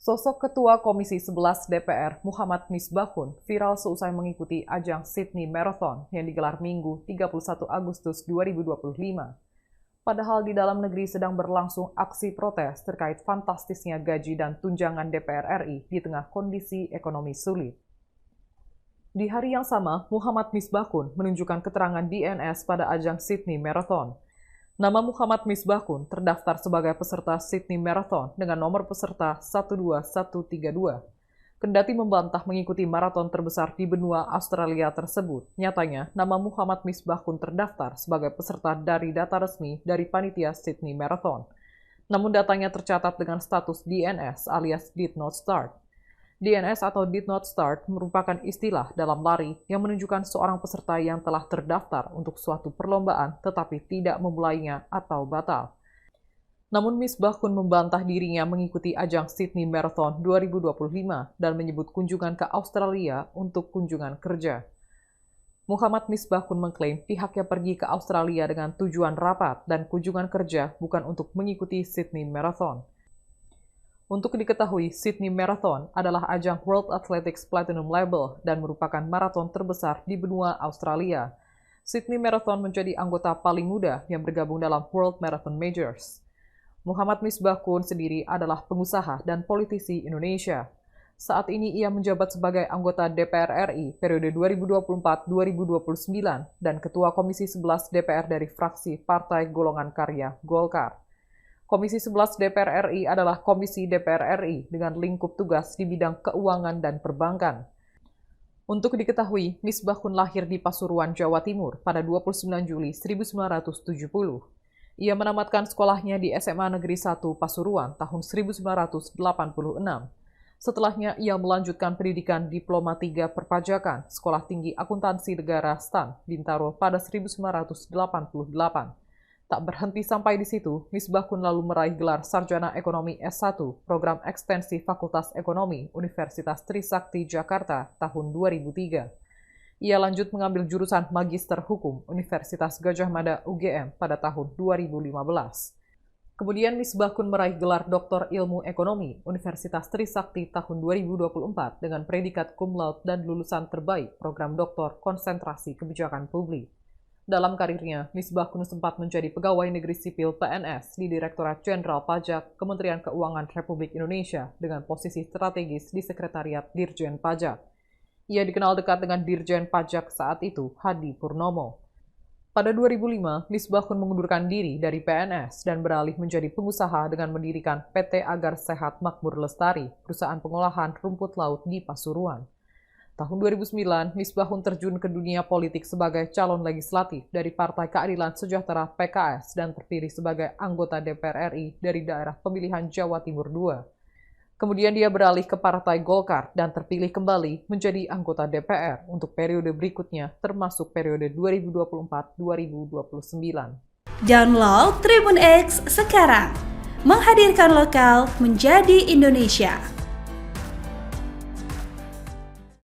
Sosok Ketua Komisi 11 DPR Muhammad Misbahkun viral seusai mengikuti ajang Sydney Marathon yang digelar Minggu 31 Agustus 2025. Padahal di dalam negeri sedang berlangsung aksi protes terkait fantastisnya gaji dan tunjangan DPR RI di tengah kondisi ekonomi sulit. Di hari yang sama, Muhammad Misbahkun menunjukkan keterangan DNS pada ajang Sydney Marathon. Nama Muhammad Misbahkun terdaftar sebagai peserta Sydney Marathon dengan nomor peserta 12132. Kendati membantah mengikuti maraton terbesar di benua Australia tersebut, nyatanya nama Muhammad Misbahkun terdaftar sebagai peserta dari data resmi dari panitia Sydney Marathon. Namun datanya tercatat dengan status DNS alias Did Not Start. DNS atau Did Not Start merupakan istilah dalam lari yang menunjukkan seorang peserta yang telah terdaftar untuk suatu perlombaan tetapi tidak memulainya atau batal. Namun Misbahkun membantah dirinya mengikuti ajang Sydney Marathon 2025 dan menyebut kunjungan ke Australia untuk kunjungan kerja. Muhammad Misbahkun mengklaim pihaknya pergi ke Australia dengan tujuan rapat dan kunjungan kerja bukan untuk mengikuti Sydney Marathon. Untuk diketahui, Sydney Marathon adalah ajang World Athletics Platinum Label dan merupakan maraton terbesar di benua Australia. Sydney Marathon menjadi anggota paling muda yang bergabung dalam World Marathon Majors. Muhammad Misbahkun sendiri adalah pengusaha dan politisi Indonesia. Saat ini ia menjabat sebagai anggota DPR RI periode 2024-2029 dan Ketua Komisi 11 DPR dari fraksi Partai Golongan Karya Golkar. Komisi 11 DPR RI adalah komisi DPR RI dengan lingkup tugas di bidang keuangan dan perbankan. Untuk diketahui, Misbahkun lahir di Pasuruan, Jawa Timur pada 29 Juli 1970. Ia menamatkan sekolahnya di SMA Negeri 1 Pasuruan tahun 1986. Setelahnya, ia melanjutkan pendidikan Diploma 3 Perpajakan, Sekolah Tinggi Akuntansi Negara STAN, Bintaro pada 1988. Tak berhenti sampai di situ, Misbahkun lalu meraih gelar Sarjana Ekonomi S1, Program Ekstensi Fakultas Ekonomi, Universitas Trisakti Jakarta, tahun 2003. Ia lanjut mengambil jurusan Magister Hukum, Universitas Gadjah Mada UGM pada tahun 2015. Kemudian Misbahkun meraih gelar Doktor Ilmu Ekonomi, Universitas Trisakti tahun 2024 dengan predikat cum laude dan lulusan terbaik program Doktor Konsentrasi Kebijakan Publik. Dalam karirnya, Misbahkun sempat menjadi pegawai negeri sipil PNS di Direktorat Jenderal Pajak Kementerian Keuangan Republik Indonesia dengan posisi strategis di Sekretariat Dirjen Pajak. Ia dikenal dekat dengan Dirjen Pajak saat itu, Hadi Purnomo. Pada 2005, Misbahkun mengundurkan diri dari PNS dan beralih menjadi pengusaha dengan mendirikan PT Agar Sehat Makmur Lestari, perusahaan pengolahan rumput laut di Pasuruan. Tahun 2009, Misbahkun terjun ke dunia politik sebagai calon legislatif dari Partai Keadilan Sejahtera PKS dan terpilih sebagai anggota DPR RI dari daerah pemilihan Jawa Timur II. Kemudian dia beralih ke Partai Golkar dan terpilih kembali menjadi anggota DPR untuk periode berikutnya termasuk periode 2024-2029. Download Tribun X sekarang, menghadirkan lokal menjadi Indonesia.